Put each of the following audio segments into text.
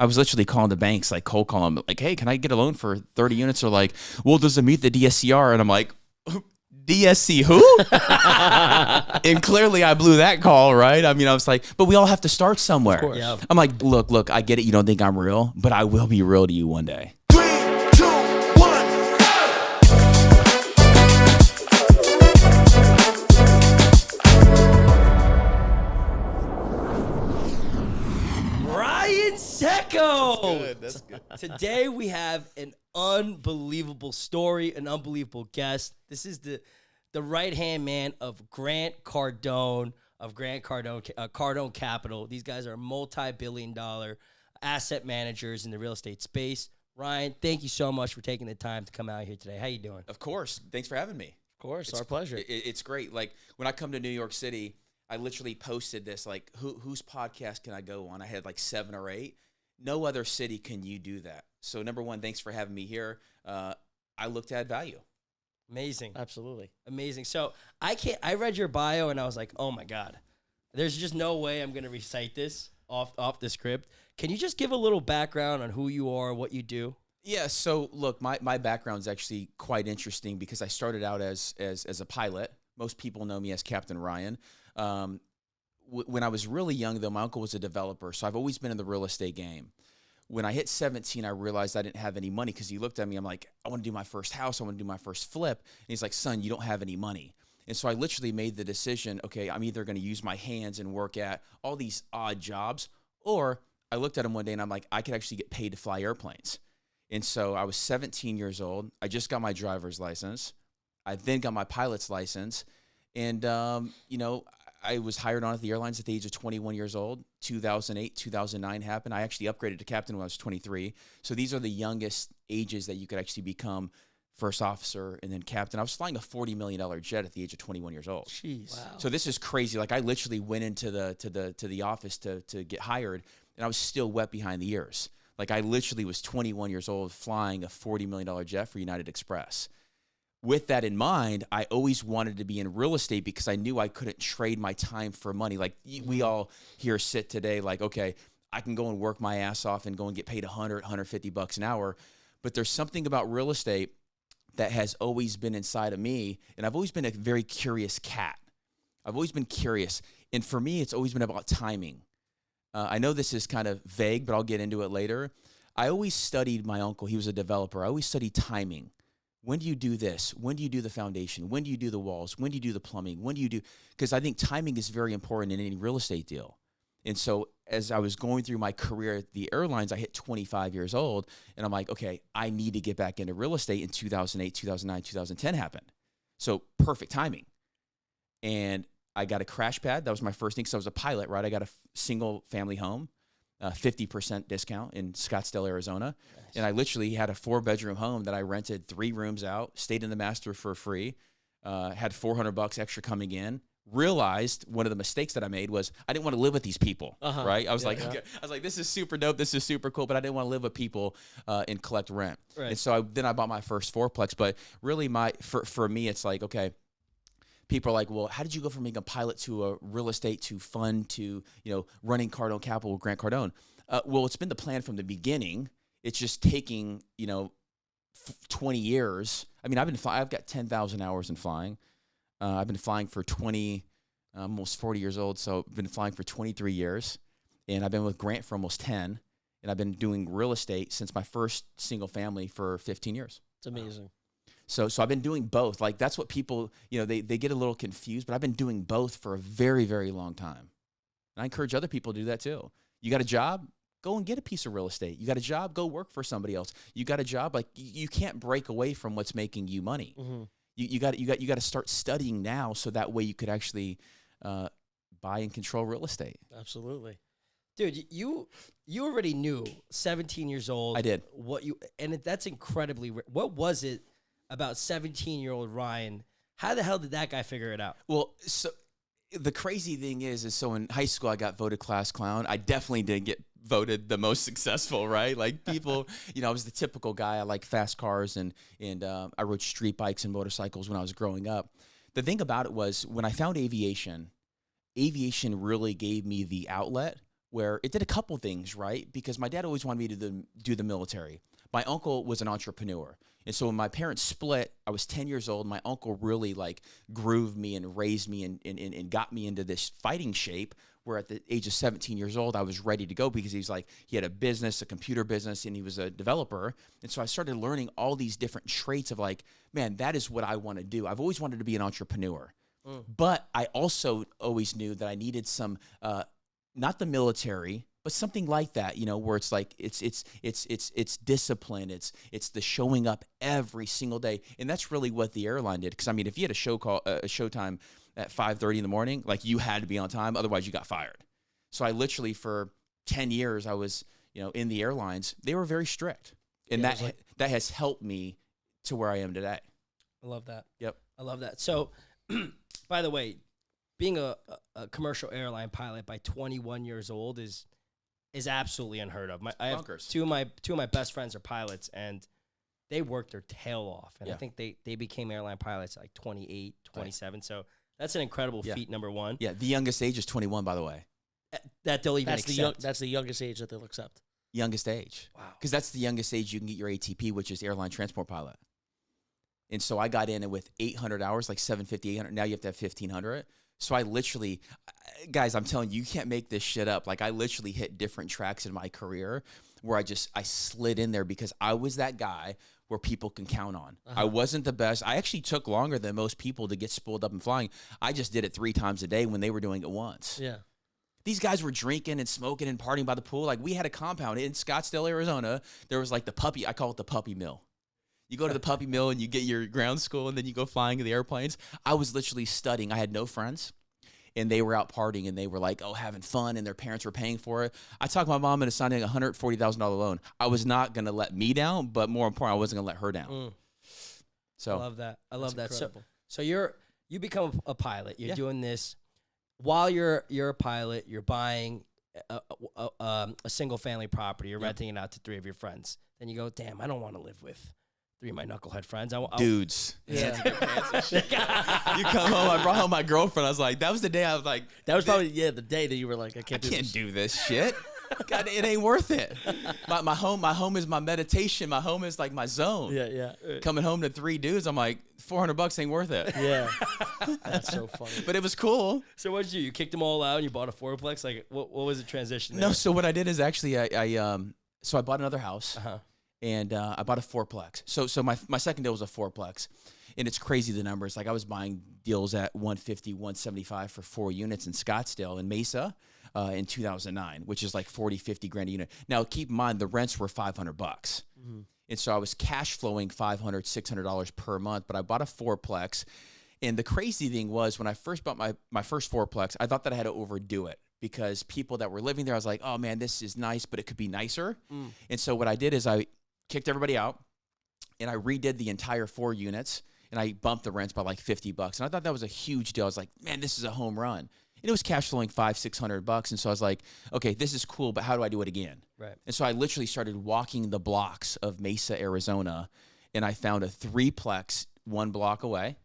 I was literally calling the banks, like cold calling them, like, hey, can I get a loan for 30 units? Or like, well, does it meet the DSCR? And I'm like, DSC who? And clearly I blew that call, right? I mean, I was like, but we all have to start somewhere. Of course. Yep. I'm like, look, I get it. You don't think I'm real, but I will be real to you one day. 3, 2, 1. Ryan Tseko. That's good. Today we have an unbelievable story, an unbelievable guest. This is the right-hand man of Grant Cardone, Cardone Capital. These guys are multi-billion-dollar asset managers in the real estate space. Ryan, thank you so much for taking the time to come out here today. How you doing? Of course. Thanks for having me. Of course, our pleasure. It's great. Like when I come to New York City, I literally posted this, like, whose podcast can I go on? I had like 7 or 8. No other city can you do that. So number one, thanks for having me here. I look to add value. Amazing. Absolutely. Amazing. So I read your bio and I was like, oh my God, there's just no way I'm going to recite this off the script. Can you just give a little background on who you are, what you do? Yeah. So look, my background is actually quite interesting because I started out as a pilot. Most people know me as Captain Ryan. When I was really young, though, my uncle was a developer, so I've always been in the real estate game. When I hit 17, I realized I didn't have any money because he looked at me. I'm like, I want to do my first house. I want to do my first flip. And he's like, son, you don't have any money. And so I literally made the decision, okay, I'm either going to use my hands and work at all these odd jobs, or I looked at him one day and I'm like, I could actually get paid to fly airplanes. And so I was 17 years old. I just got my driver's license. I then got my pilot's license. And, I was hired on at the airlines at the age of 21 years old. 2008, 2009 happened. I actually upgraded to captain when I was 23. So these are the youngest ages that you could actually become first officer and then captain. I was flying a $40 million jet at the age of 21 years old. Jeez. Wow. So this is crazy. Like I literally went into the office to get hired, and I was still wet behind the ears. Like I literally was 21 years old flying a $40 million jet for United Express. With that in mind, I always wanted to be in real estate because I knew I couldn't trade my time for money. Like we all here sit today like, okay, I can go and work my ass off and go and get paid $150 an hour. But there's something about real estate that has always been inside of me. And I've always been a very curious cat. I've always been curious. And for me, it's always been about timing. I know this is kind of vague, but I'll get into it later. I always studied my uncle. He was a developer. I always studied timing. When do you do this? When do you do the foundation? When do you do the walls? When do you do the plumbing? When do you do, because I think timing is very important in any real estate deal. And so as I was going through my career at the airlines, I hit 25 years old and I'm like, okay, I need to get back into real estate. In 2008, 2009, 2010 happened. So perfect timing. And I got a crash pad. That was my first thing. So I was a pilot, right? I got a single family home. 50% discount in Scottsdale, Arizona. Nice. And I literally had a 4-bedroom home that I rented 3 rooms out, stayed in the master for free, had $400 extra coming in. Realized one of the mistakes that I made was I didn't want to live with these people, right? I was okay. I was like, this is super dope. This is super cool, but I didn't want to live with people and collect rent. Right. And so then I bought my first four-plex. But really for me, it's like, okay, people are like, well, how did you go from being a pilot to a real estate to fund to, running Cardone Capital with Grant Cardone? Well, it's been the plan from the beginning. It's just taking, 20 years. I mean, I've got 10,000 hours in flying. I've been flying for almost 40 years old. So I've been flying for 23 years and I've been with Grant for almost 10. And I've been doing real estate since my first single family for 15 years. It's amazing. So I've been doing both. Like that's what people, they get a little confused, but I've been doing both for a very, very long time. And I encourage other people to do that too. You got a job, go and get a piece of real estate. You got a job, go work for somebody else. You got a job, like you can't break away from what's making you money. Mm-hmm. You got to start studying now so that way you could actually buy and control real estate. Absolutely. Dude, you already knew 17 years old. I did. That's incredibly, what was it about 17-year-old Ryan? How the hell did that guy figure it out? Well, so the crazy thing is so in high school I got voted class clown. I definitely didn't get voted the most successful, right? Like people, I was the typical guy. I like fast cars and I rode street bikes and motorcycles when I was growing up. The thing about it was when I found aviation really gave me the outlet where it did a couple things, right? Because my dad always wanted me to do the military. My uncle was an entrepreneur. And so when my parents split, I was 10 years old. My uncle really like grooved me and raised me and got me into this fighting shape where at the age of 17 years old, I was ready to go because he had a business, a computer business, and he was a developer. And so I started learning all these different traits of like, man, that is what I want to do. I've always wanted to be an entrepreneur. But I also always knew that I needed some, not the military, but something like that, you know, where it's like it's discipline, it's the showing up every single day, and that's really what the airline did. Because I mean, if you had a showtime at 5:30 in the morning, like you had to be on time, otherwise you got fired. So I literally for 10 years I was, you know, in the airlines. They were very strict, and that has helped me to where I am today. I love that. Yep, I love that. So, by the way, being a commercial airline pilot by 21 years old is absolutely unheard of. I have two of my best friends are pilots, and they worked their tail off. And I think they became airline pilots at like 28, 27. Right. So that's an incredible feat, number one. Yeah, the youngest age is 21, by the way. That they'll even accept. That's the youngest age that they'll accept. Youngest age. Wow. Because that's the youngest age you can get your ATP, which is airline transport pilot. And so I got in it with 800 hours, like 750, 800. Now you have to have 1,500. So I literally, guys, I'm telling you, you can't make this shit up. Like I literally hit different tracks in my career where I slid in there because I was that guy where people can count on. I wasn't the best. I actually took longer than most people to get spooled up and flying. I just did it 3 times a day when they were doing it once. Yeah. These guys were drinking and smoking and partying by the pool. Like we had a compound in Scottsdale, Arizona. There was like I call it the puppy mill. You go to the puppy mill and you get your ground school and then you go flying in the airplanes. I was literally studying. I had no friends and they were out partying and they were like, having fun and their parents were paying for it. I talked my mom into signing a $140,000 loan. I was not going to let me down, but more important, I wasn't going to let her down. So I love that. I love that. Incredible. So you become a pilot. You're doing this while you're a pilot. You're buying a single family property. You're renting it out to 3 of your friends. Then you go, damn, I don't want to live with 3 of my knucklehead friends. Dudes. Yeah. You come home, I brought home my girlfriend. I was like, that was the day I was like. That was probably, the day that you were like, I can't do this shit. God, it ain't worth it. My home is my meditation. My home is like my zone. Yeah. Coming home to 3 dudes, I'm like, $400 ain't worth it. Yeah. That's so funny. But it was cool. So what did you do? You kicked them all out and you bought a four-plex? Like, what was the transition there? No, so what I did is actually, I bought another house. And I bought a four-plex. So my second deal was a four-plex. And it's crazy, the numbers. Like I was buying deals at $150, $175 for 4 units in Scottsdale and Mesa in 2009, which is like $40, $50 grand a unit. Now, keep in mind, the rents were $500. And so I was cash flowing $500, $600 per month. But I bought a four-plex. And the crazy thing was when I first bought my first four-plex, I thought that I had to overdo it. Because people that were living there, I was like, oh, man, this is nice, but it could be nicer. And so what I did is I kicked everybody out, and I redid the entire 4 units, and I bumped the rents by like $50. And I thought that was a huge deal. I was like, man, this is a home run. And it was cash flowing $500-$600. And so I was like, okay, this is cool, but how do I do it again? Right. And so I literally started walking the blocks of Mesa, Arizona, and I found a 3-plex 1 block away.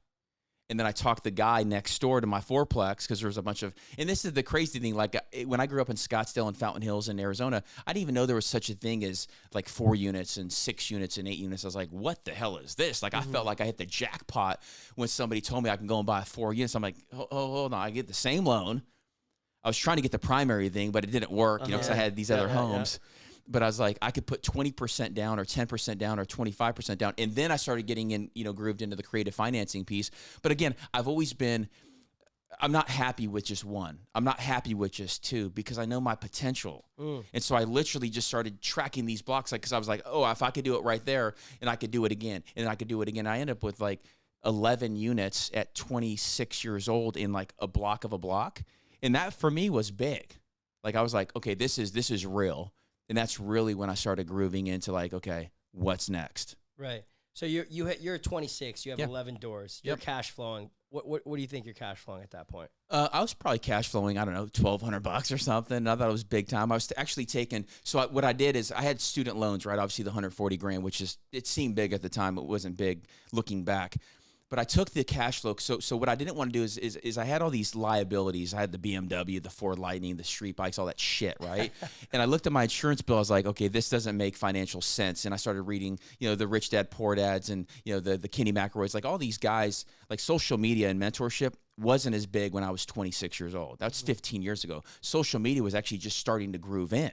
And then I talked the guy next door to my four-plex because there was a bunch of, and this is the crazy thing, like when I grew up in Scottsdale and Fountain Hills in Arizona, I didn't even know there was such a thing as like 4 units and 6 units and 8 units. I was like, what the hell is this? Like I felt like I hit the jackpot when somebody told me I can go and buy 4 units. I'm like, hold on, I get the same loan. I was trying to get the primary thing, but it didn't work, because I had these other homes. But I was like, I could put 20% down or 10% down or 25% down. And then I started getting in, grooved into the creative financing piece. But again, I'm not happy with just 1. I'm not happy with just 2 because I know my potential. And so I literally just started tracking these blocks because I was like, oh, if I could do it right there and I could do it again and I could do it again. I ended up with like 11 units at 26 years old in like a block of a block. And that for me was big. Like I was like, okay, this is real. And that's really when I started grooving into like, okay, what's next? Right. So you're 26. You have 11 doors. You're cash flowing. What do you think you're cash flowing at that point? I was probably cash flowing, I don't know, $1,200 or something. I thought it was big time. I was actually taking. So what I did is I had student loans, right? Obviously the $140 grand, which it seemed big at the time. It wasn't big looking back. But I took the cash flow. So what I didn't want to do is I had all these liabilities. I had the BMW, the Ford Lightning, the street bikes, all that shit, right? And I looked at my insurance bill. I was like, okay, this doesn't make financial sense. And I started reading, the Rich Dad Poor Dads and, the Kenny McElroys, like all these guys, like social media and mentorship wasn't as big when I was 26 years old. That's 15 years ago. Social media was actually just starting to groove in.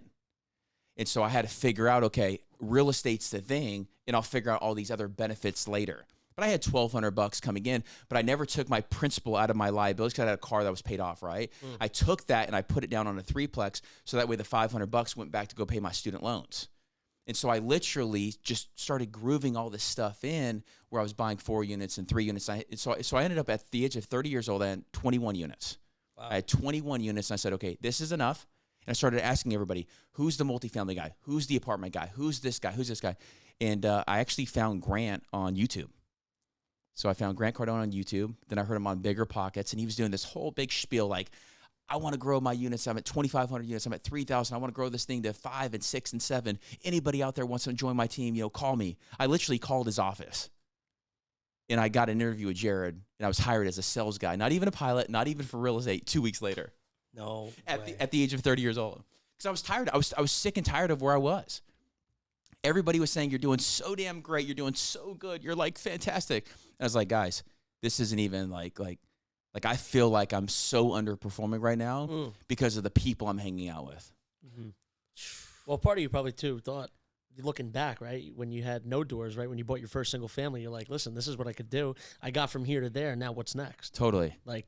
And so I had to figure out, okay, real estate's the thing, and I'll figure out all these other benefits later. But I had $1,200 coming in, but I never took my principal out of my liabilities because I had a car that was paid off, right? I took that and I put it down on a three-plex, so that way the $500 went back to go pay my student loans. And so I literally just started grooving all this stuff in where I was buying 4 units and 3 units. So I ended up at the age of 30 years old, I had 21 units. Wow. I had 21 units, and I said, okay, this is enough. And I started asking everybody, who's the multifamily guy? Who's the apartment guy? Who's this guy? Who's this guy? And I actually found Grant on YouTube. So I found Grant Cardone on YouTube. Then I heard him on Bigger Pockets, and he was doing this whole big spiel like, I want to grow my units. I'm at 2,500 units. I'm at 3,000. I want to grow this thing to 5 and 6 and 7. Anybody out there wants to join my team, call me. I literally called his office, and I got an interview with Jared, and I was hired as a sales guy, not even a pilot, not even for real estate, 2 weeks later. No At the age of 30 years old. Because I was tired. I was sick and tired of where I was. Everybody was saying, you're doing so damn great. You're doing so good. You're like fantastic. And I was like, guys, this isn't even like I feel like I'm so underperforming right now because of the people I'm hanging out with. Mm-hmm. Well, part of you probably too thought, looking back, right, when you had no doors, right, when you bought your first single family, you're like, listen, this is what I could do. I got from here to there. Now what's next? Totally. Like,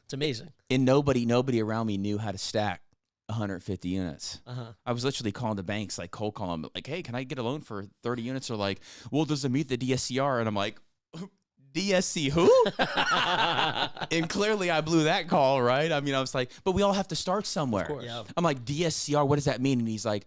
it's amazing. And nobody around me knew how to stack 150 units. Uh-huh. I was literally calling the banks, like cold calling them, like, hey, can I get a loan for 30 units? Or like, well, does it meet the DSCR? And I'm like, DSC who? And clearly I blew that call, right? I mean, I was like, but we all have to start somewhere. Of course. Yeah. I'm like, DSCR, what does that mean? And he's like,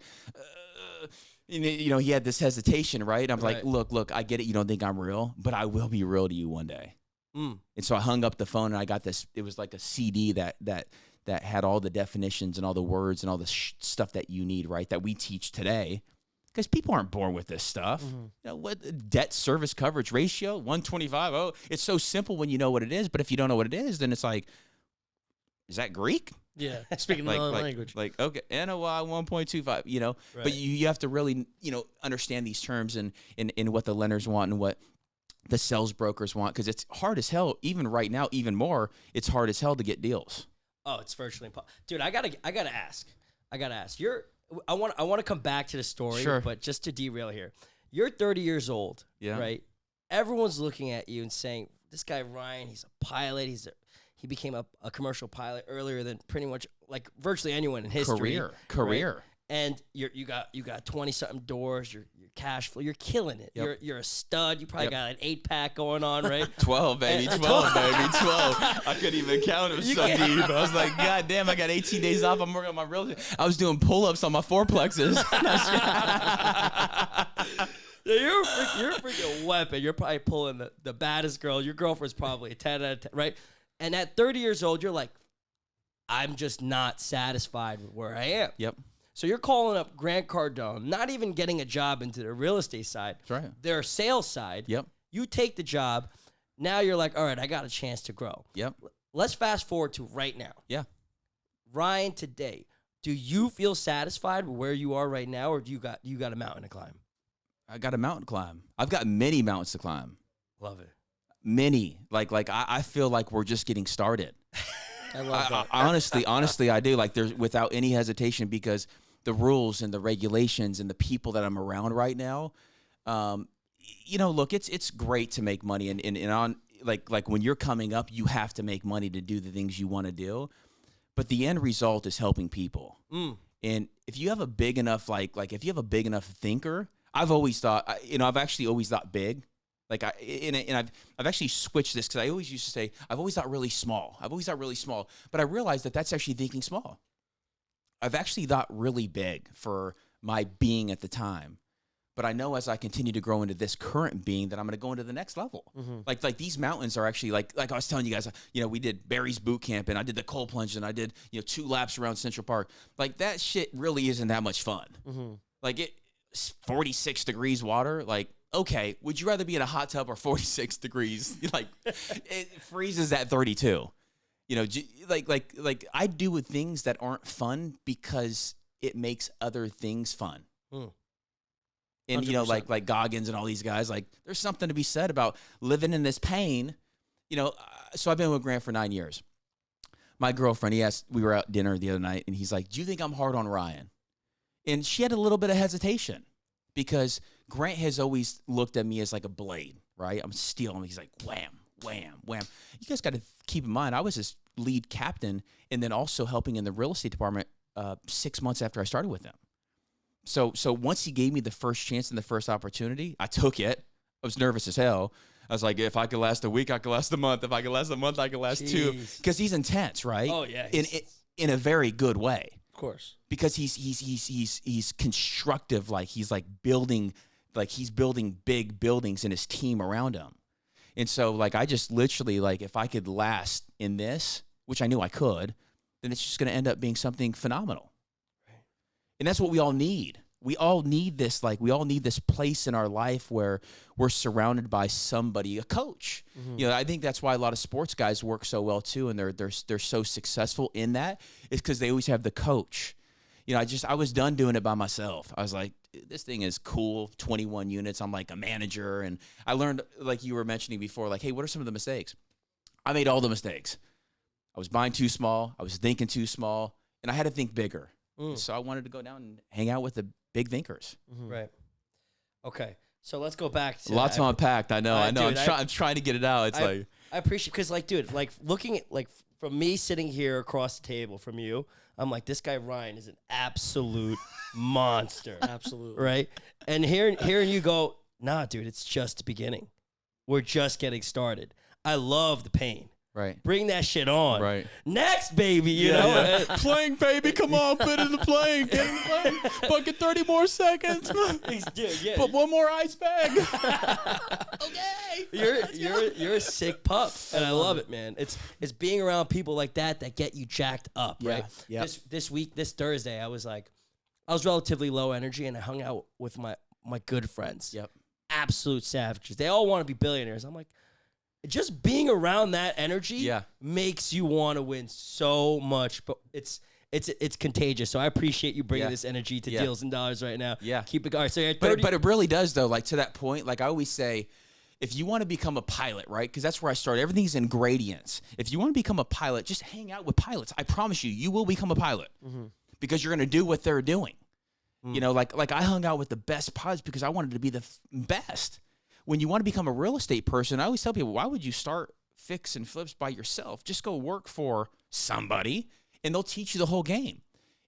he had this hesitation, right? I'm like, look, I get it. You don't think I'm real, but I will be real to you one day. And so I hung up the phone and I got this, it was like a CD that had all the definitions and all the words and all the stuff that you need, right? That we teach today. Because people aren't born with this stuff. What debt service coverage ratio, 125. Oh, it's so simple when you know what it is. But if you don't know what it is, then it's like, is that Greek? Yeah, speaking another language. Like, okay, NOI 1.25, Right. But you have to really, understand these terms and what the lenders want and what the sales brokers want. Because it's hard as hell, even right now, even more, it's hard as hell to get deals. Oh, it's virtually impossible. Dude, I gotta ask. I want to come back to the story, but just to derail here. You're 30 years old, right? Everyone's looking at you and saying, this guy Ryan, he's a pilot. He became a commercial pilot earlier than pretty much like virtually anyone in history. Career. Right? And you got 20-something doors, your cash flow, you're killing it. Yep. You're a stud. You probably got an 8-pack going on, right? 12, baby, 12, baby, 12. I couldn't even count. It was so deep. I was like, God damn, I got 18 days off. I'm working on my real estate. I was doing pull-ups on my four-plexes. You're a freaking weapon. You're probably pulling the baddest girl. Your girlfriend's probably a 10 out of 10, right? And at 30 years old, you're like, I'm just not satisfied with where I am. Yep. So you're calling up Grant Cardone, not even getting a job into the real estate side. That's right. Their sales side. Yep. You take the job. Now you're like, all right, I got a chance to grow. Yep. Let's fast forward to right now. Yeah. Ryan, today, do you feel satisfied with where you are right now, or do you got a mountain to climb? I got a mountain to climb. I've got many mountains to climb. Love it. Many. Like I feel like we're just getting started. I love that. Honestly, I do. Like there's without any hesitation, because the rules and the regulations and the people that I'm around right now, look, it's great to make money and on like when you're coming up, you have to make money to do the things you want to do, but the end result is helping people. And if you have a big enough like if you have a big enough thinker, I've always thought, I've actually always thought big. Like I've actually switched this, because I always used to say I've always thought really small. But I realized that that's actually thinking small. I've actually thought really big for my being at the time. But I know as I continue to grow into this current being that I'm going to go into the next level. Mm-hmm. Like these mountains are actually like I was telling you guys, we did Barry's boot camp and I did the cold plunge and I did, 2 laps around Central Park. Like that shit really isn't that much fun. Mm-hmm. Like it's 46 degrees water. Like okay, would you rather be in a hot tub or 46 degrees? Like, it freezes at 32. You know, like I do with things that aren't fun because it makes other things fun. And, you know, 100%. like Goggins and all these guys, like, there's something to be said about living in this pain. You know, so I've been with Grant for 9 years. My girlfriend, we were out at dinner the other night, and he's like, do you think I'm hard on Ryan? And she had a little bit of hesitation because Grant has always looked at me as like a blade, right? I'm stealing. He's like, wham, wham, wham. You guys got to keep in mind, I was his lead captain and then also helping in the real estate department 6 months after I started with him. So once he gave me the first chance and the first opportunity, I took it. I was nervous as hell. I was like, if I could last a week, I could last a month. If I could last a month, I could last 2. Because he's intense, right? Oh yeah, In a very good way. Of course. Because he's constructive, like he's building big buildings and his team around him. And so like I just literally like if I could last in this, which I knew I could, then it's just going to end up being something phenomenal. And that's what we all need. We all need this, like we all need this place in our life where we're surrounded by somebody, a coach. You know, I think that's why a lot of sports guys work so well too, and they're so successful in that. Is because they always have the coach. You know, I was done doing it by myself. I was like, this thing is cool, 21 units. I'm like a manager, and I learned, like you were mentioning before, like, hey, what are some of the mistakes? I made all the mistakes. I was buying too small. I was thinking too small, and I had to think bigger. So I wanted to go down and hang out with the big thinkers. Right. Okay. So let's go back to Lots to unpack. I know. Dude, I'm trying to get it out. It's I appreciate, because like, dude, like looking at like from me sitting here across the table from you, I'm like, this guy Ryan is an absolute monster. Absolutely. Right. And hearing you go, nah, dude, it's just the beginning. We're just getting started. I love the pain. right. Bring that shit on. Right. Next, baby. You know. Playing, baby. Come on, put in the plane. Get in the plane. Fucking 30 more seconds. Dude, Put one more ice bag. Okay. You're a sick pup, and I love it, man. It's being around people like that get you jacked up, right? Yeah. This Thursday, I was relatively low energy, and I hung out with my good friends. Yep. Absolute savages. They all want to be billionaires. I'm like, just being around that energy makes you want to win so much, but it's contagious. So I appreciate you bringing this energy to Deals and Dollars right now. Yeah. Keep it going. So you're But it really does, though, like to that point, like I always say, if you want to become a pilot, right? Because that's where I started. Everything's in gradients. If you want to become a pilot, just hang out with pilots. I promise you will become a pilot because you're going to do what they're doing. You know, like I hung out with the best pilots because I wanted to be the best. When you want to become a real estate person, I always tell people, why would you start fix and flips by yourself? Just go work for somebody, and they'll teach you the whole game.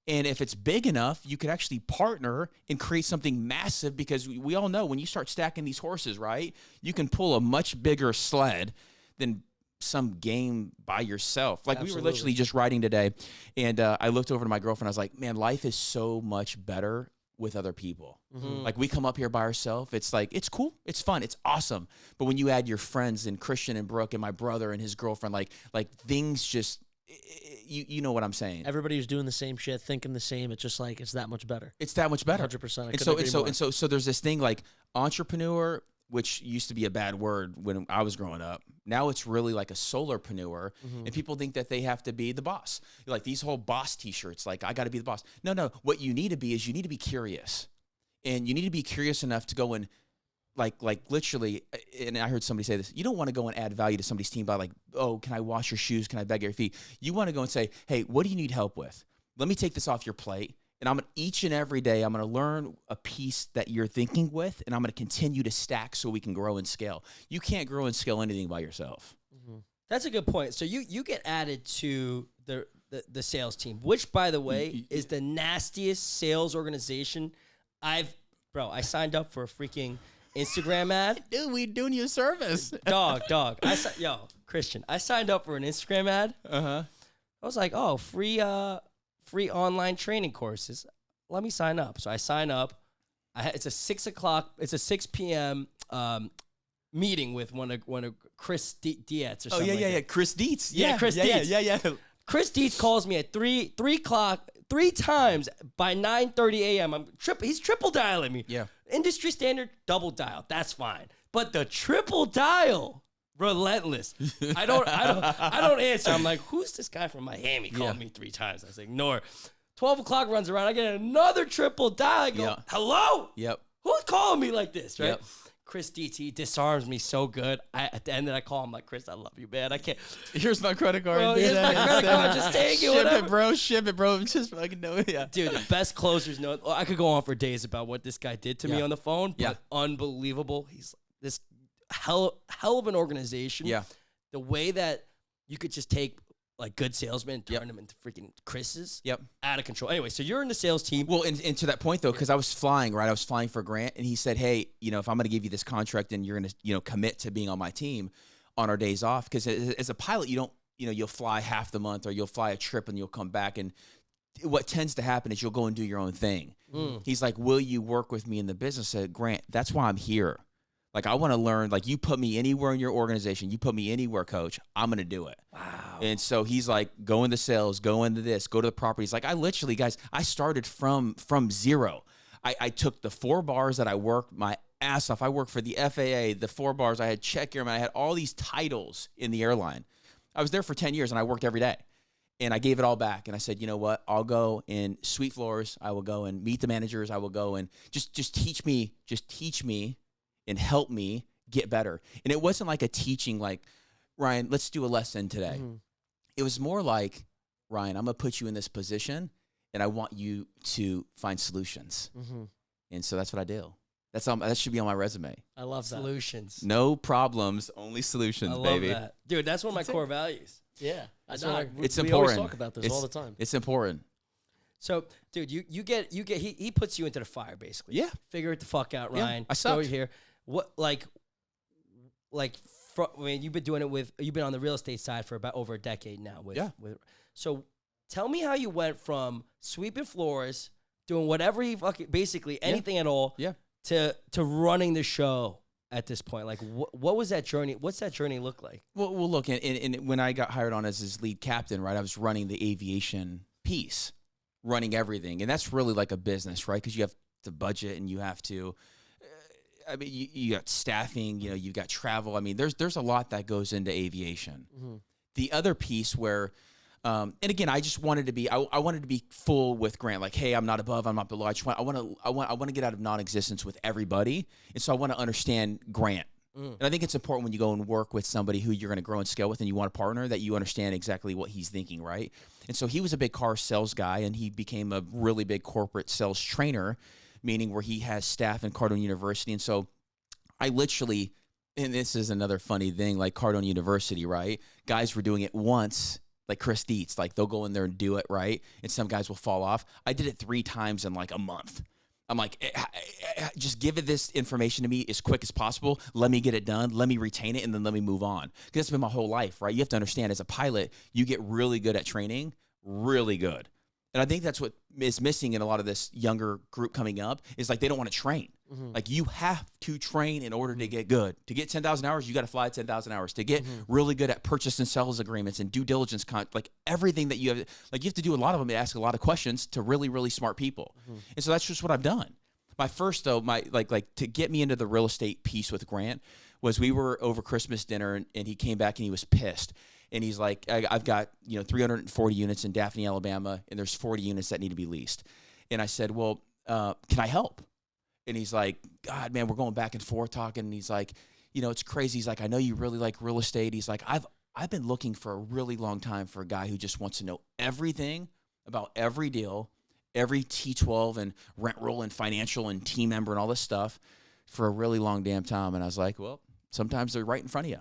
And if it's big enough, you could actually partner and create something massive, because we all know when you start stacking these horses, right, you can pull a much bigger sled than some game by yourself. Like we were literally just riding today, and I looked over to my girlfriend. I was like, man, life is so much better with other people. Like we come up here by ourselves. It's like, it's cool. It's fun. It's awesome. But when you add your friends and Christian and Brooke and my brother and his girlfriend, like things just, you know what I'm saying? Everybody who's doing the same shit, thinking the same. It's just like, it's that much better. It's that much better. 100%. And so there's this thing like entrepreneur, which used to be a bad word when I was growing up. Now it's really like a solarpreneur, and people think that they have to be the boss. Like these whole boss t-shirts, like I got to be the boss. No. What you need to be is you need to be curious, and you need to be curious enough to go and like literally. And I heard somebody say this: you don't want to go and add value to somebody's team by like, oh, can I wash your shoes? Can I beg your feet? You want to go and say, hey, what do you need help with? Let me take this off your plate. And I'm each and every day, I'm going to learn a piece that you're thinking with, and I'm going to continue to stack so we can grow and scale. You can't grow and scale anything by yourself. That's a good point. So you get added to the sales team, which, by the way, is the nastiest sales organization I signed up for a freaking Instagram ad. Dude, we doing you a service. Dog. Christian, I signed up for an Instagram ad. I was like, oh, free online training courses. Let me sign up. So I sign up. It's a 6 p.m. Meeting with one of Chris Dietz or something. Oh yeah. Chris Dietz. Chris Dietz. Yeah. Chris Dietz calls me at 3 o'clock 3 times by 9:30 a.m. He's triple dialing me. Yeah. industry standard double dial. That's fine. But the triple dial, relentless. I don't answer. I'm like, who's this guy from Miami calling me 3 times? I say, ignore. 12 o'clock runs around. I get another triple dial. I go, hello? Yep. Who's calling me like this, right? Yep. Chris DT disarms me so good. At the end, I call him like, Chris, I love you, man. I can't. Here's my credit card. Bro, here's my credit card. Just take it. Ship Whatever. it, bro. Ship it, bro. Just fucking know it. Yeah. Dude, the best closers know. I could go on for days about what this guy did to me on the phone, but unbelievable. He's this hell of an organization. Yeah. The way that you could just take like good salesmen, turn them into freaking Chris's. Yep. Out of control. Anyway, so you're in the sales team. Well, and to that point though, because I was flying, right? I was flying for Grant, and he said, "Hey, if I'm going to give you this contract, and you're going to, commit to being on my team on our days off, because as a pilot, you don't, you'll fly half the month, or you'll fly a trip and you'll come back, and what tends to happen is you'll go and do your own thing." He's like, "Will you work with me in the business?" I said, "Grant, that's why I'm here. Like, I want to learn. Like, you put me anywhere in your organization, you put me anywhere, coach, I'm going to do it." Wow. And so he's like, go into sales, go into this, go to the properties. Like, I literally, guys, I started from zero. I took the 4 bars that I worked my ass off. I worked for the FAA, the 4 bars. I had check airman. I had all these titles in the airline. I was there for 10 years, and I worked every day. And I gave it all back. And I said, you know what? I'll go in sweep floors. I will go and meet the managers. I will go and just teach me and help me get better. And it wasn't like a teaching like, Ryan, let's do a lesson today. It was more like, Ryan, I'm going to put you in this position, and I want you to find solutions. And so that's what I do. That should be on my resume. I love that. Solutions. No problems, only solutions, I love baby. that. Dude, that's one of my core values. Yeah. That's No, what It's we important. always talk about this all the time. It's important. So, dude, you get he puts you into the fire basically. Yeah. Figure it the fuck out, Yeah, Ryan. I sucked. Go here. What you've been doing it you've been on the real estate side for about over a decade now. So tell me how you went from sweeping floors, doing whatever you basically anything at all, to running the show at this point. Like, what was that journey? What's that journey look like? Well, look, and when I got hired on as his lead captain, right, I was running the aviation piece, running everything. And that's really like a business, right? Because you have to budget, and you have to, you got staffing, you've got travel. I mean, there's a lot that goes into aviation. The other piece where, and again, I just wanted to be, I wanted to be full with Grant. Like, hey, I'm not above, I'm not below. I want to get out of non-existence with everybody. And so I want to understand Grant. And I think it's important when you go and work with somebody who you're going to grow and scale with, and you want a partner, that you understand exactly what he's thinking, right? And so he was a big car sales guy, and he became a really big corporate sales trainer, meaning where he has staff in Cardone University. And so I literally, and this is another funny thing, like Cardone University, right? Guys were doing it once, like Chris Dietz, like they'll go in there and do it, right? And some guys will fall off. I did it 3 times in like a month. I'm like, just give it this information to me as quick as possible. Let me get it done. Let me retain it, and then let me move on. Because that's been my whole life, right? You have to understand, as a pilot, you get really good at training, really good. And I think that's what is missing in a lot of this younger group coming up, is like they don't want to train. Like, you have to train in order to get good. To get 10,000 hours, you got to fly 10,000 hours. To get really good at purchase and sales agreements and due diligence, like everything that you have, like you have to do a lot of them, to ask a lot of questions to really, really smart people. And so that's just what I've done. My first, though, like to get me into the real estate piece with Grant was, we were over Christmas dinner, and he came back and he was pissed. And he's like, I've got 340 units in Daphne, Alabama, and there's 40 units that need to be leased. And I said, well, can I help? And he's like, God, man, we're going back and forth talking. And he's like, it's crazy. He's like, I know you really like real estate. He's like, I've been looking for a really long time for a guy who just wants to know everything about every deal, every T12 and rent roll and financial and team member and all this stuff for a really long damn time. And I was like, well, sometimes they're right in front of you.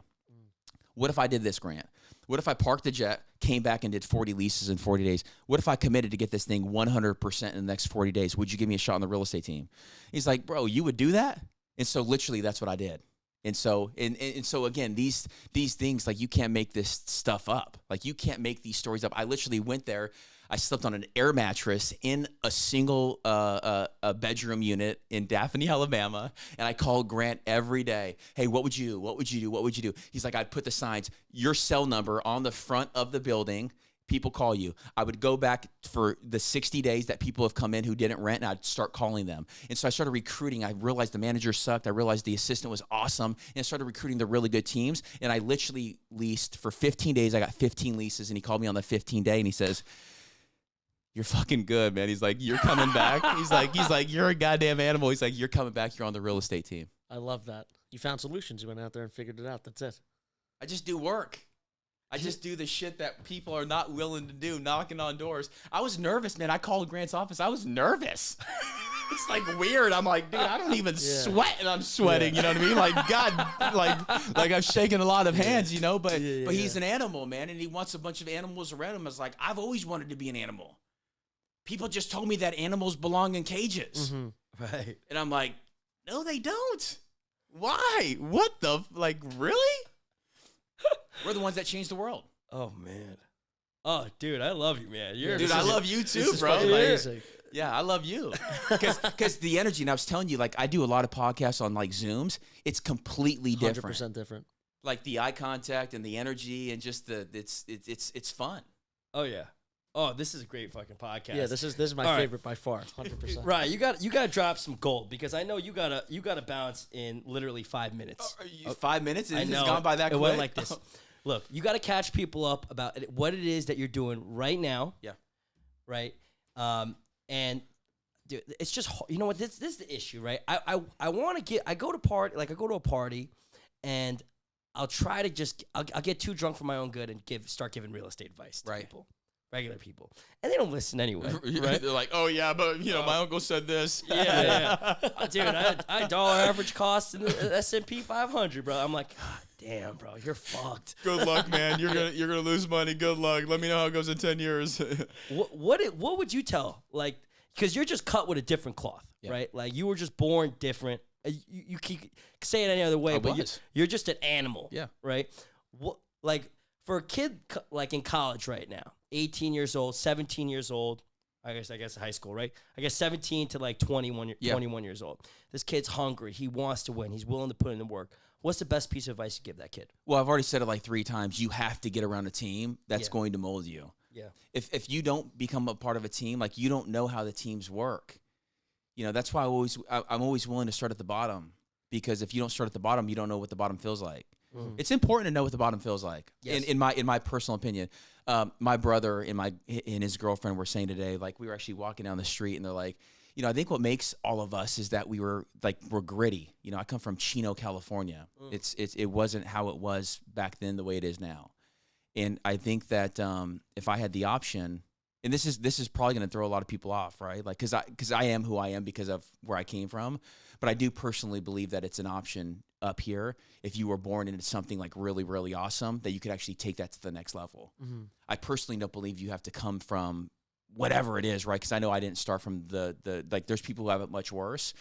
What if I did this, Grant? What if I parked the jet, came back and did 40 leases in 40 days? What if I committed to get this thing 100% in the next 40 days? Would you give me a shot on the real estate team? He's like, bro, you would do that? And so literally that's what I did. And so, and so again, these things, like, you can't make this stuff up. Like, you can't make these stories up. I literally went there. I slept on an air mattress in a single a bedroom unit in Daphne, Alabama, and I called Grant every day. Hey, what would you do? What would you do? What would you do? He's like, I'd put the signs, your cell number on the front of the building, People call you. I would go back for the 60 days that people have come in who didn't rent, and I'd start calling them. And so I started recruiting. I realized the manager sucked. I realized the assistant was awesome. And I started recruiting the really good teams. And I literally leased for 15 days. I got 15 leases, and he called me on the 15th day, and he says, "You're fucking good, man." He's like, "You're coming back." He's like, "You're a goddamn animal." He's like, "You're coming back. You're on the real estate team." I love that. You found solutions. You went out there and figured it out. That's it. I just do work. I just do the shit that people are not willing to do, knocking on doors. I was nervous, man. I called Grant's office. I was nervous. It's like weird. I'm like, dude, I don't even sweat, and I'm sweating. You know what I mean? Like, God, like I've shaken a lot of hands, you know. But he's an animal, man, and he wants a bunch of animals around him. I was like, I've always wanted to be an animal. People just told me that animals belong in cages, Right? and I'm like, no, they don't. Why? What the really? We're the ones that changed the world. Oh man. Oh, dude, I love you, man. Dude, I love you too, bro. Amazing. Yeah, I love you. Because the energy, and I was telling you, like, I do a lot of podcasts on, like, Zooms. It's completely different. 100% different. Like, the eye contact and the energy and just it's fun. Oh yeah. Oh, this is a great fucking podcast. Yeah, this is my favorite by far. 100%. Right, you got to drop some gold because I know you gotta bounce in literally 5 minutes. 5 minutes? I It's know gone by that quick? It went like this. Look, you got to catch people up about what it is that you're doing right now. Yeah. Right. And dude, it's just, you know what? This is the issue, right? I want to I go to a party, and I'll try to just I'll get too drunk for my own good and start giving real estate advice to people. Regular people, and they don't listen anyway, right? They're like, "Oh yeah, but my uncle said this." Yeah. Dude, I dollar average cost in the S&P 500, bro. I'm like, God damn, bro, you're fucked. Good luck, man. You're gonna lose money. Good luck. Let me know how it goes in 10 years. What would you tell? Like, because you're just cut with a different cloth, right? Like, you were just born different. You keep say it any other way, but you're just an animal, right? What, like, for a kid like in college right now, 18 years old, 17 years old, I guess high school, right? I guess 17 to like 21 years old. This kid's hungry. He wants to win. He's willing to put in the work. What's the best piece of advice you give that kid? Well, I've already said it like 3 times. You have to get around a team that's going to mold you. Yeah. If you don't become a part of a team, like, you don't know how the teams work. You know, that's why I'm always willing to start at the bottom, because if you don't start at the bottom, you don't know what the bottom feels like. It's important to know what the bottom feels like. Yes. In my personal opinion, my brother and his girlfriend were saying today, like, we were actually walking down the street, and they're like, you know, I think what makes all of us is that we're gritty. You know, I come from Chino, California. It wasn't how it was back then the way it is now. And I think that if I had the option, and this is probably going to throw a lot of people off, right? Like, because I am who I am because of where I came from. But I do personally believe that it's an option up here if you were born into something like really, really awesome, that you could actually take that to the next level. I personally don't believe you have to come from whatever it is, right? Because I know I didn't start from the like, there's people who have it much worse.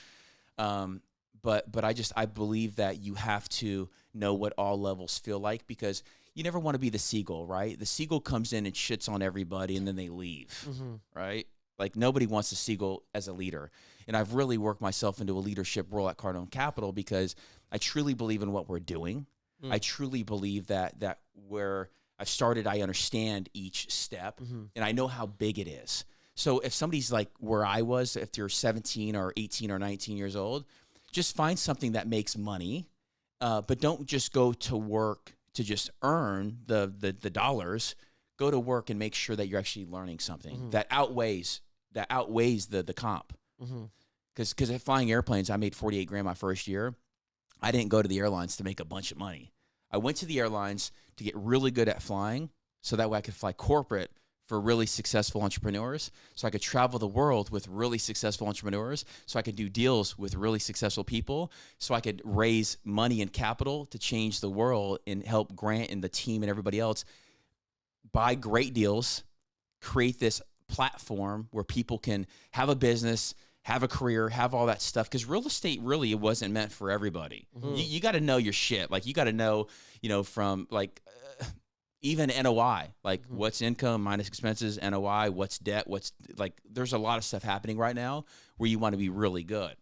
But I believe that you have to know what all levels feel like, because you never want to be the seagull, right? The seagull comes in and shits on everybody, and then they leave, right? Like, nobody wants a seagull as a leader. And I've really worked myself into a leadership role at Cardone Capital because I truly believe in what we're doing. I truly believe that where I've started, I understand each step, and I know how big it is. So if somebody's like where I was, if you're 17 or 18 or 19 years old, just find something that makes money, but don't just go to work to just earn the dollars. Go to work and make sure that you're actually learning something that outweighs the comp. Because at flying airplanes, I made 48 grand my first year. I didn't go to the airlines to make a bunch of money. I went to the airlines to get really good at flying, so that way I could fly corporate for really successful entrepreneurs, so I could travel the world with really successful entrepreneurs, so I could do deals with really successful people, so I could raise money and capital to change the world and help Grant and the team and everybody else buy great deals, create this platform where people can have a business, have a career, have all that stuff. Because real estate really, it wasn't meant for everybody. You got to know your shit. Like, you got to know, from like even NOI, like what's income minus expenses, NOI, what's debt, there's a lot of stuff happening right now where you want to be really good.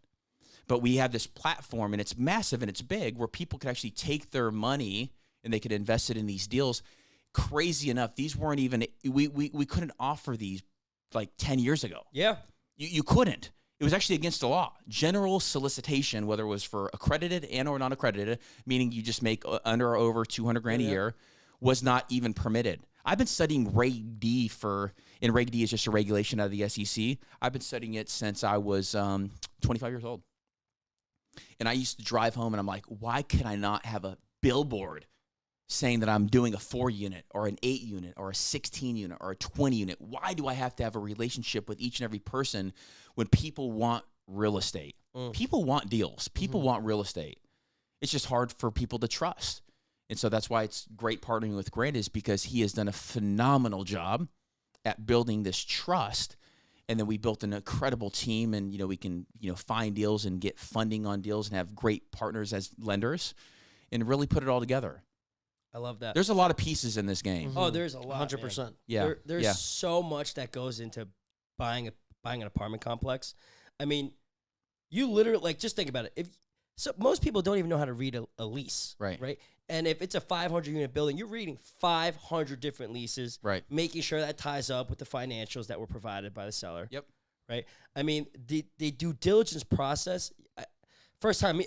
But we have this platform, and it's massive and it's big, where people could actually take their money and they could invest it in these deals. crazy enough, these weren't even, we couldn't offer these like 10 years ago. Yeah. You couldn't. It was actually against the law. General solicitation, whether it was for accredited and or non-accredited, meaning you just make under or over 200 grand a year, was not even permitted. I've been studying Reg D and Reg D is just a regulation out of the SEC. I've been studying it since I was 25 years old. And I used to drive home and I'm like, why can I not have a billboard saying that I'm doing a 4-unit or an 8-unit or a 16-unit or a 20-unit? Why do I have to have a relationship with each and every person when people want real estate? People want deals. People want real estate. It's just hard for people to trust. And so that's why it's great partnering with Grant, is because he has done a phenomenal job at building this trust. And then we built an incredible team, and, we can, find deals and get funding on deals and have great partners as lenders and really put it all together. I love that. There's a lot of pieces in this game. Oh, there's a lot. 100%. Man. Yeah. There's so much that goes into buying an apartment complex. I mean, you literally, just think about it. So most people don't even know how to read a lease. Right. And if it's a 500-unit building, you're reading 500 different leases. Right. Making sure that ties up with the financials that were provided by the seller. Yep. Right. I mean, the due diligence process. First time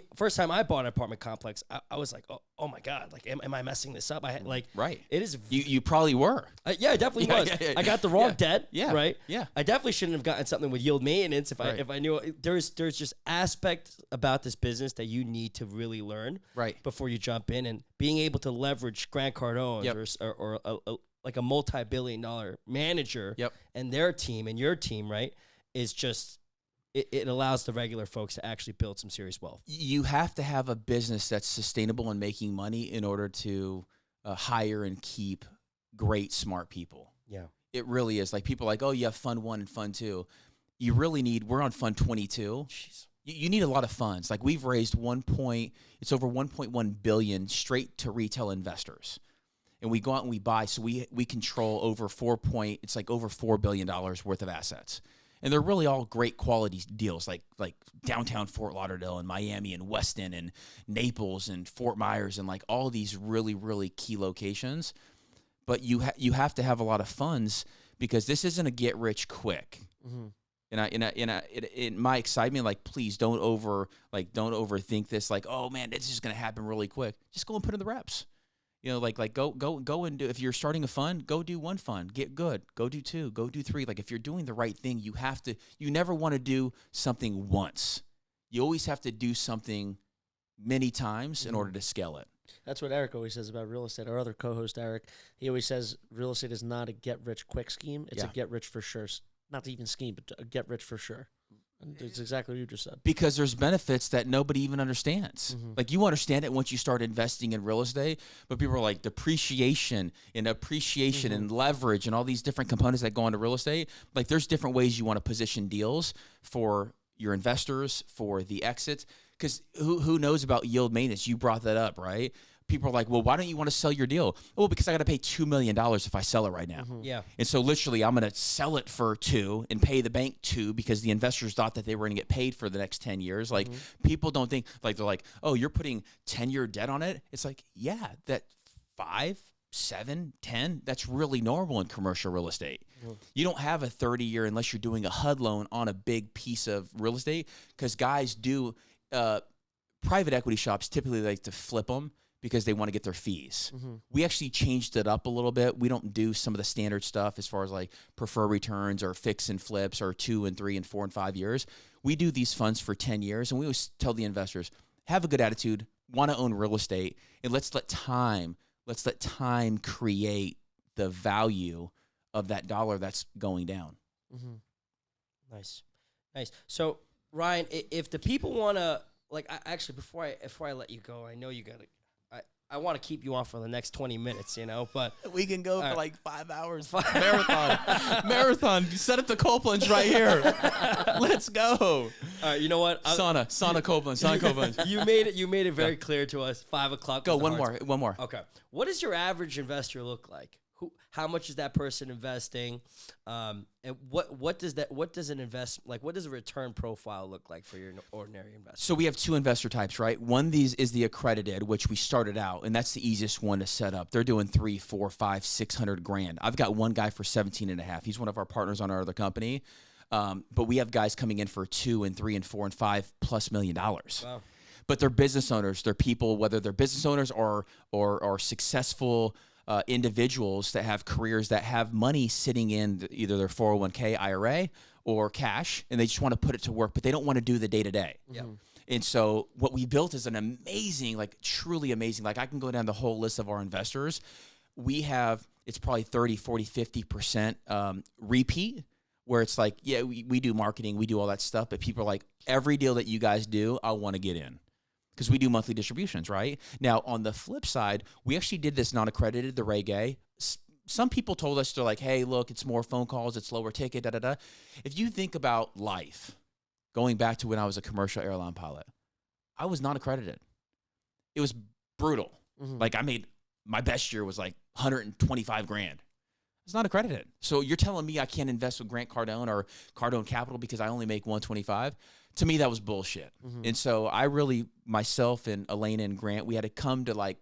I bought an apartment complex, I was like, oh my God, am I messing this up? Right. It is. You probably were. Yeah, I definitely was. Yeah. I got the wrong debt. Yeah. Right. Yeah. I definitely shouldn't have gotten something with yield maintenance if I knew there's just aspects about this business that you need to really learn before you jump in, and being able to leverage Grant Cardone or like a multi-billion-dollar manager and their team and your team, right, is just. It allows the regular folks to actually build some serious wealth. You have to have a business that's sustainable and making money in order to hire and keep great, smart people. Yeah. It really is. Like, people are like, oh, you have fund 1 and fund 2. You really need, we're on fund 22. Jeez. You need a lot of funds. Like, we've raised it's over 1.1 billion straight to retail investors. And we go out and we buy. So we control over it's like over $4 billion worth of assets. And they're really all great quality deals, like downtown Fort Lauderdale and Miami and Weston and Naples and Fort Myers and like all these really, really key locations. But you have to have a lot of funds, because this isn't a get rich quick. Mm-hmm. In my excitement, like, please don't overthink this. Like, oh man, this is gonna happen really quick. Just go and put in the reps. Go and do, if you're starting a fund, go do 1 fund, get good, go do 2, go do 3. Like, if you're doing the right thing, you never want to do something once. You always have to do something many times in order to scale it. That's what Eric always says about real estate. Our other co-host, Eric, he always says real estate is not a get-rich-quick scheme. It's a get-rich-for-sure, not even scheme, but a get-rich-for-sure. And it's exactly what you just said. Because there's benefits that nobody even understands. Mm-hmm. Like, you understand it once you start investing in real estate, but people are like, depreciation and appreciation and leverage and all these different components that go into real estate. Like, there's different ways you want to position deals for your investors, for the exits. Because who knows about yield maintenance? You brought that up, right? People are like, well, why don't you want to sell your deal? Oh, because I got to pay $2 million if I sell it right now. Mm-hmm. Yeah. And so literally I'm going to sell it for 2 and pay the bank 2 because the investors thought that they were going to get paid for the next 10 years. Like, people don't think, like, they're like, oh, you're putting 10-year debt on it. It's like, yeah, that 5, 7, 10, that's really normal in commercial real estate. You don't have a 30-year unless you're doing a HUD loan on a big piece of real estate, because guys do, private equity shops typically like to flip them because they want to get their fees. We actually changed it up a little bit. We don't do some of the standard stuff as far as like preferred returns or fix and flips or 2 and 3 and 4 and 5 years. We do these funds for 10 years. And we always tell the investors, have a good attitude, want to own real estate, and let's let time create the value of that dollar that's going down. Nice. So, Ryan, if the people want to, like, before I let you go, I know you got to, I want to keep you on for the next 20 minutes, but we can go for like 5 hours. Marathon. Set up the Copeland's right here. Let's go. All right, you know what? Sauna Copeland. You made it very clear to us. 5 o'clock. Go one more. Okay. What does your average investor look like? how much is that person investing, and what does a return profile look like for your ordinary investor? So we have two investor types, right? One is the accredited, which we started out, and that's the easiest one to set up. They're doing 3, 4, 5, 600 grand. I've got one guy for 17.5. He's one of our partners on our other company, but we have guys coming in for 2 and 3 and 4 and 5+ million dollars. Wow. But they're business owners. They're people, whether they're business owners or successful individuals that have careers that have money sitting in either their 401k, IRA, or cash, and they just want to put it to work, but they don't want to do the day-to-day. Yep. And so what we built is an amazing, like truly amazing, like I can go down the whole list of our investors. We have, it's probably 30, 40, 50% repeat, where it's like, yeah, we do marketing, we do all that stuff, but people are like, every deal that you guys do, I want to get in. Because we do monthly distributions, right? Now, on the flip side, we actually did this non-accredited, the reggae. Some people told us, they're like, hey, look, it's more phone calls, it's lower ticket, da-da-da. If you think about life, going back to when I was a commercial airline pilot, I was non-accredited. It was brutal. Like my best year was like 125 grand. It's not accredited. So you're telling me I can't invest with Grant Cardone or Cardone Capital because I only make 125? To me, that was bullshit. And so I really, myself and Elena and Grant, we had to come to like,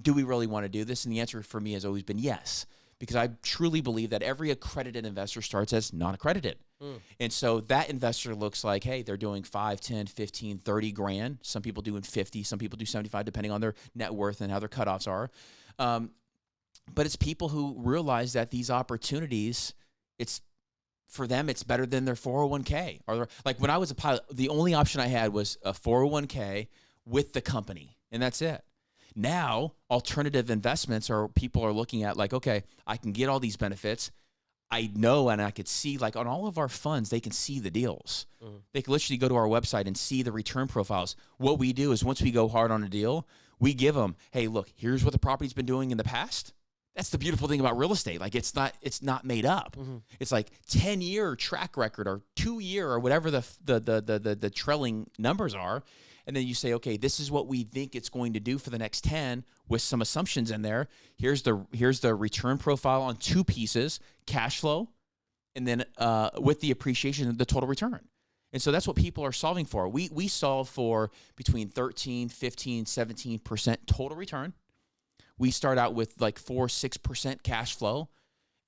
do we really want to do this? And the answer for me has always been yes, because I truly believe that every accredited investor starts as non-accredited. And so that investor looks like, hey, they're doing 5, 10, 15, 30 grand. Some people doing 50, some people do 75, depending on their net worth and how their cutoffs are. But it's people who realize that these opportunities, for them, it's better than their 401k. Or like when I was a pilot, the only option I had was a 401k with the company, and that's it. Now, alternative investments are people are looking at like, okay, I can get all these benefits. I know, and I could see like on all of our funds, they can see the deals. They can literally go to our website and see the return profiles. What we do is once we go hard on a deal, we give them, hey, look, here's what the property's been doing in the past. That's the beautiful thing about real estate. Like it's not made up. It's like 10-year track record or 2-year or whatever the trailing numbers are. And then you say, okay, this is what we think it's going to do for the next 10 with some assumptions in there. Here's the return profile on 2 pieces, cash flow, and then with the appreciation, the total return. And so that's what people are solving for. We solve for between 13, 15, 17% total return. We start out with like 4, 6% cash flow.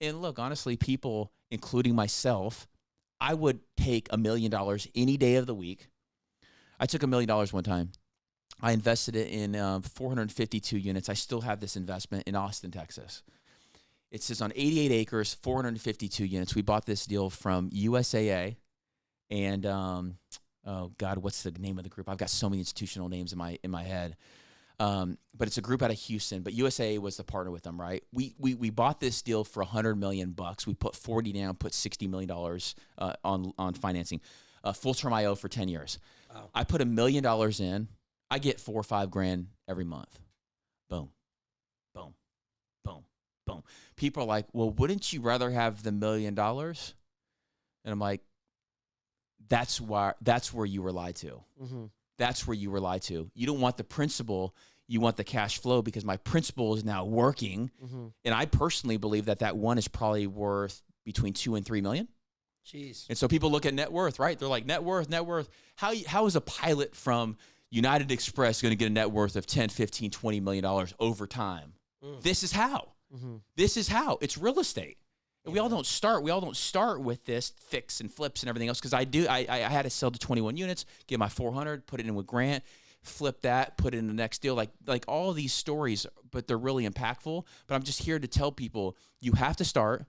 And look, honestly, people, including myself, I would take $1 million any day of the week. I took $1 million one time. I invested it in 452 units. I still have this investment in Austin, Texas. It sits on 88 acres, 452 units. We bought this deal from USAA. And, oh, God, what's the name of the group? I've got so many institutional names in my head. But it's a group out of Houston, but USA was the partner with them, right? We bought this deal for $100 million. We put 40 down, put $60 million on financing, full-term IO for 10 years. Wow. I put $1 million in. I get 4 or 5 grand every month. Boom, boom, boom, boom. People are like, well, wouldn't you rather have the $1 million? And I'm like, that's where you were lied to. That's where you were lied to. You don't want the principal, you want the cash flow, because my principal is now working. And I personally believe that one is probably worth between 2 and 3 million. Jeez. And so people look at net worth, right? They're like, net worth. How is a pilot from United Express going to get a net worth of 10, 15, 20 million dollars over time? This is how. This is how. It's real estate. And we all don't start with this fix and flips and everything else, because I had to sell to 21 units, get my 400, put it in with Grant, flip that, put it in the next deal, like all of these stories, but they're really impactful. But I'm just here to tell people, you have to start.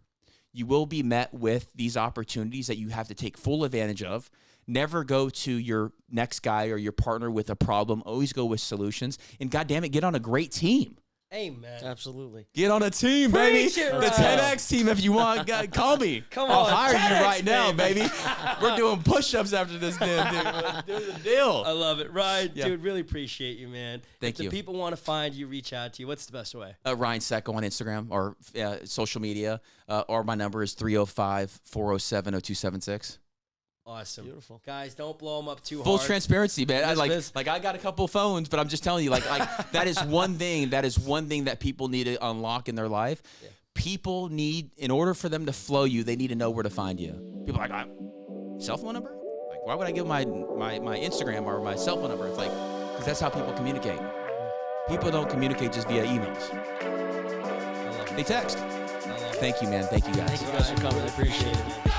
You will be met with these opportunities that you have to take full advantage of. Never go to your next guy or your partner with a problem. Always go with solutions. And goddamn it, get on a great team. Amen. Absolutely. Get on a team, baby. Preach it, the Ryan. 10X team, if you want. Call me. Come I'll on, hire 10X, you right now, baby. baby. We're doing push-ups after this damn thing. Let's do the deal. I love it. Ryan, Yeah. dude, really appreciate you, man. Thank you. If the people want to find you, reach out to you, what's the best way? Ryan Tseko on Instagram or social media, or my number is 305-407-0276. Awesome. Beautiful. Guys, don't blow them up too Full hard. transparency, man. I Biz. I got a couple phones, but I'm just telling you, like that is one thing. That is one thing that people need to unlock in their life. Yeah. People need, in order for them to flow you, they need to know where to find you. People are like, cell phone number? Like, why would I give my Instagram or my cell phone number? It's like, because that's how people communicate. People don't communicate just via emails. They text. Thank you, man. Thank you, guys. Thank you guys for coming. I appreciate it.